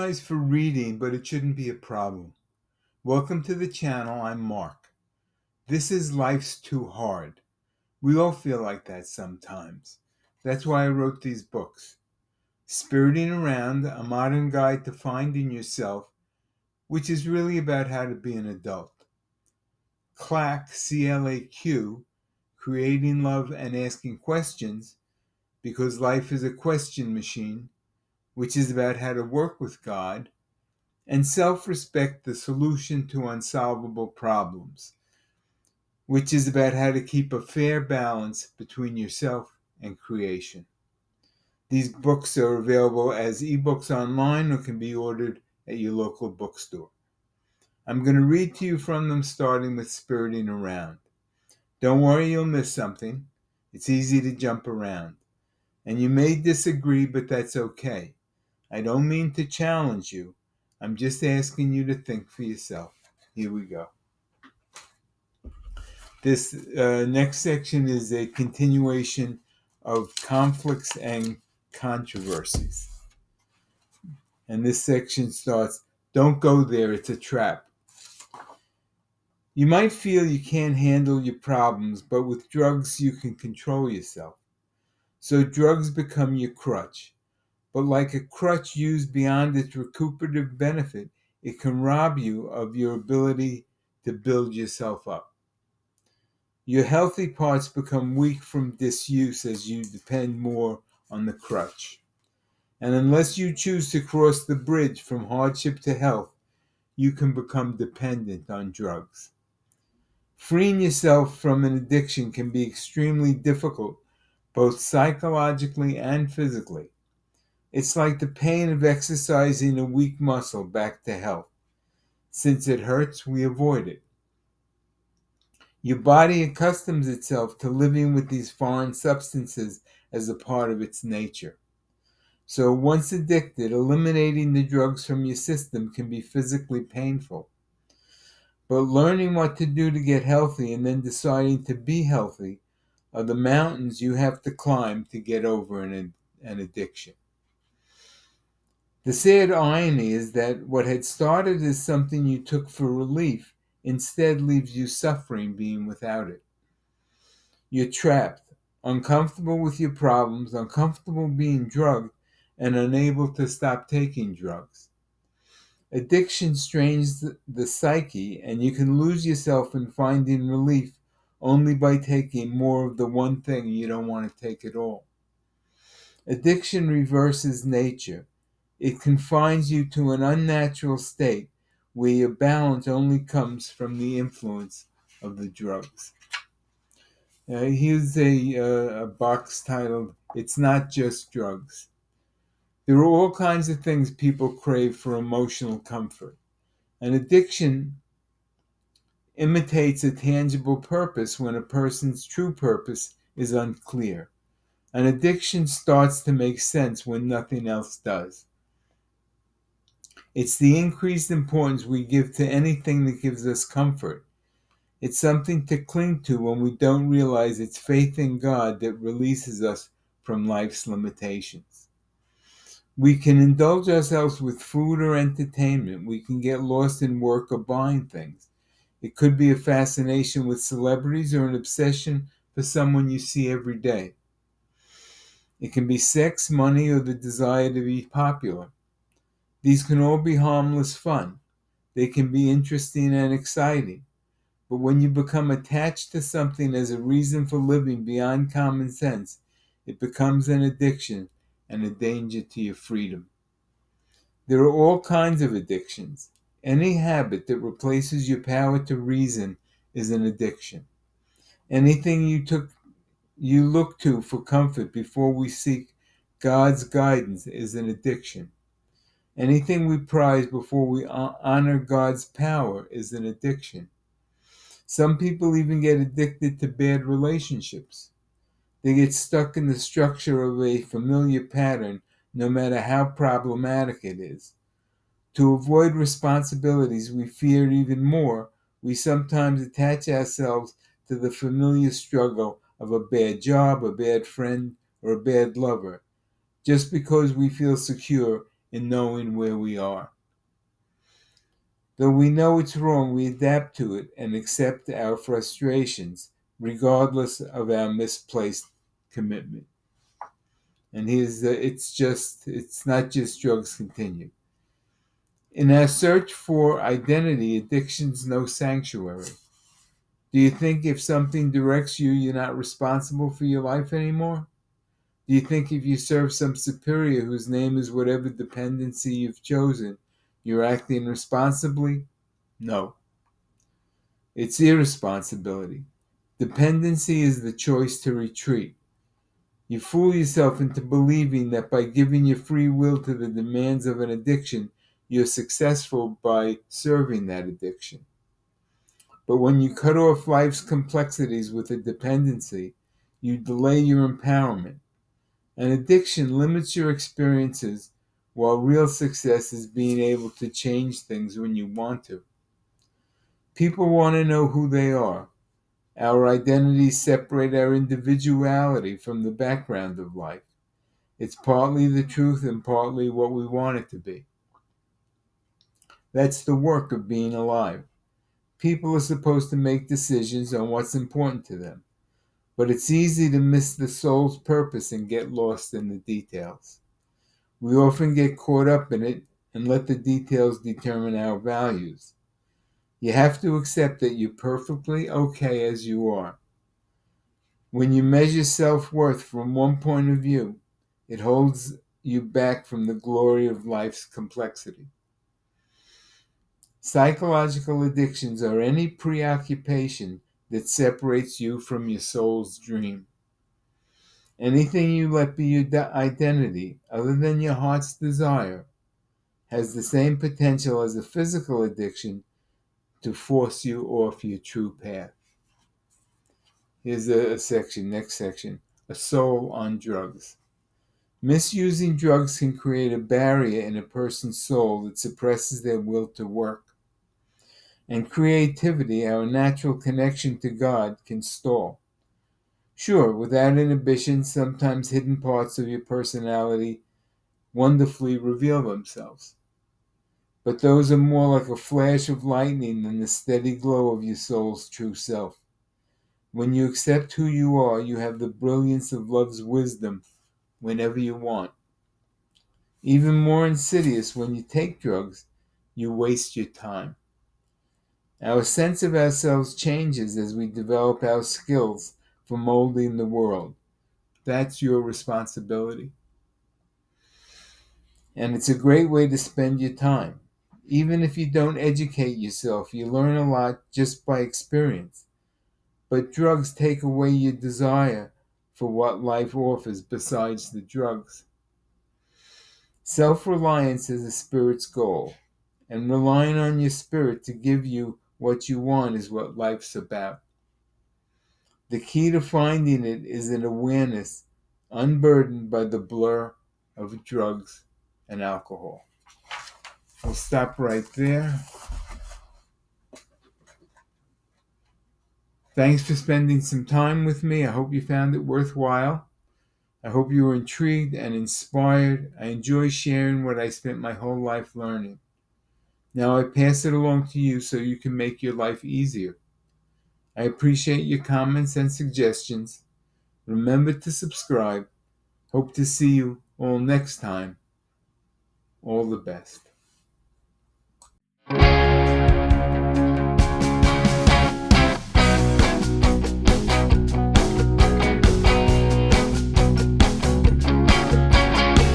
apologize for reading, but it shouldn't be a problem. Welcome to the channel. I'm Mark. This is Life's Too Hard. We all feel like that sometimes. That's why I wrote these books. Spiriting Around, a modern guide to finding yourself, which is really about how to be an adult. CLAQ, C-L-A-Q, Creating Love and Asking Questions, because life is a question machine, which is about how to work with God, and Self-Respect, the Solution to Unsolvable Problems, which is about how to keep a fair balance between yourself and creation. These books are available as ebooks online or can be ordered at your local bookstore. I'm going to read to you from them, starting with Spiriting Around. Don't worry, you'll miss something. It's easy to jump around. And you may disagree, but that's okay. I don't mean to challenge you. I'm just asking you to think for yourself. Here we go. This next section is a continuation of conflicts and controversies. And this section starts, don't go there, it's a trap. You might feel you can't handle your problems, but with drugs you can control yourself. So drugs become your crutch. But like a crutch used beyond its recuperative benefit, it can rob you of your ability to build yourself up. Your healthy parts become weak from disuse as you depend more on the crutch. And unless you choose to cross the bridge from hardship to health, you can become dependent on drugs. Freeing yourself from an addiction can be extremely difficult, both psychologically and physically. It's like the pain of exercising a weak muscle back to health. Since it hurts, we avoid it. Your body accustoms itself to living with these foreign substances as a part of its nature. So once addicted, eliminating the drugs from your system can be physically painful. But learning what to do to get healthy and then deciding to be healthy are the mountains you have to climb to get over an addiction. The sad irony is that what had started as something you took for relief instead leaves you suffering being without it. You're trapped, uncomfortable with your problems, uncomfortable being drugged, and unable to stop taking drugs. Addiction strains the psyche, and you can lose yourself in finding relief only by taking more of the one thing you don't want to take at all. Addiction reverses nature. It confines you to an unnatural state where your balance only comes from the influence of the drugs. Here's a box titled, It's Not Just Drugs. There are all kinds of things people crave for emotional comfort. An addiction imitates a tangible purpose when a person's true purpose is unclear. An addiction starts to make sense when nothing else does. It's the increased importance we give to anything that gives us comfort. It's something to cling to when we don't realize it's faith in God that releases us from life's limitations. We can indulge ourselves with food or entertainment. We can get lost in work or buying things. It could be a fascination with celebrities or an obsession for someone you see every day. It can be sex, money, or the desire to be popular. These can all be harmless fun. They can be interesting and exciting. But when you become attached to something as a reason for living beyond common sense, it becomes an addiction and a danger to your freedom. There are all kinds of addictions. Any habit that replaces your power to reason is an addiction. Anything you look to for comfort before we seek God's guidance is an addiction. Anything we prize before we honor God's power is an addiction. Some people even get addicted to bad relationships. They get stuck in the structure of a familiar pattern, no matter how problematic it is. To avoid responsibilities we fear even more, we sometimes attach ourselves to the familiar struggle of a bad job, a bad friend, or a bad lover, just because we feel secure in knowing where we are. Though we know it's wrong, we adapt to it and accept our frustrations, regardless of our misplaced commitment. And it's not just drugs continue. In our search for identity, addiction's no sanctuary. Do you think if something directs you, you're not responsible for your life anymore? Do you think if you serve some superior whose name is whatever dependency you've chosen, you're acting responsibly? No. It's irresponsibility. Dependency is the choice to retreat. You fool yourself into believing that by giving your free will to the demands of an addiction, you're successful by serving that addiction. But when you cut off life's complexities with a dependency, you delay your empowerment. An addiction limits your experiences, while real success is being able to change things when you want to. People want to know who they are. Our identities separate our individuality from the background of life. It's partly the truth and partly what we want it to be. That's the work of being alive. People are supposed to make decisions on what's important to them, but it's easy to miss the soul's purpose and get lost in the details. We often get caught up in it and let the details determine our values. You have to accept that you're perfectly okay as you are. When you measure self-worth from one point of view, it holds you back from the glory of life's complexity. Psychological addictions are any preoccupation that separates you from your soul's dream. Anything you let be your identity, other than your heart's desire, has the same potential as a physical addiction to force you off your true path. Here's next section, a soul on drugs. Misusing drugs can create a barrier in a person's soul that suppresses their will to work. And creativity, our natural connection to God, can stall. Sure, without inhibition, sometimes hidden parts of your personality wonderfully reveal themselves. But those are more like a flash of lightning than the steady glow of your soul's true self. When you accept who you are, you have the brilliance of love's wisdom whenever you want. Even more insidious, when you take drugs, you waste your time. Our sense of ourselves changes as we develop our skills for molding the world. That's your responsibility. And it's a great way to spend your time. Even if you don't educate yourself, you learn a lot just by experience. But drugs take away your desire for what life offers besides the drugs. Self-reliance is a spirit's goal, and relying on your spirit to give you what you want is what life's about. The key to finding it is an awareness unburdened by the blur of drugs and alcohol. We'll stop right there. Thanks for spending some time with me. I hope you found it worthwhile. I hope you were intrigued and inspired. I enjoy sharing what I spent my whole life learning. Now I pass it along to you so you can make your life easier. I appreciate your comments and suggestions. Remember to subscribe. Hope to see you all next time. All the best.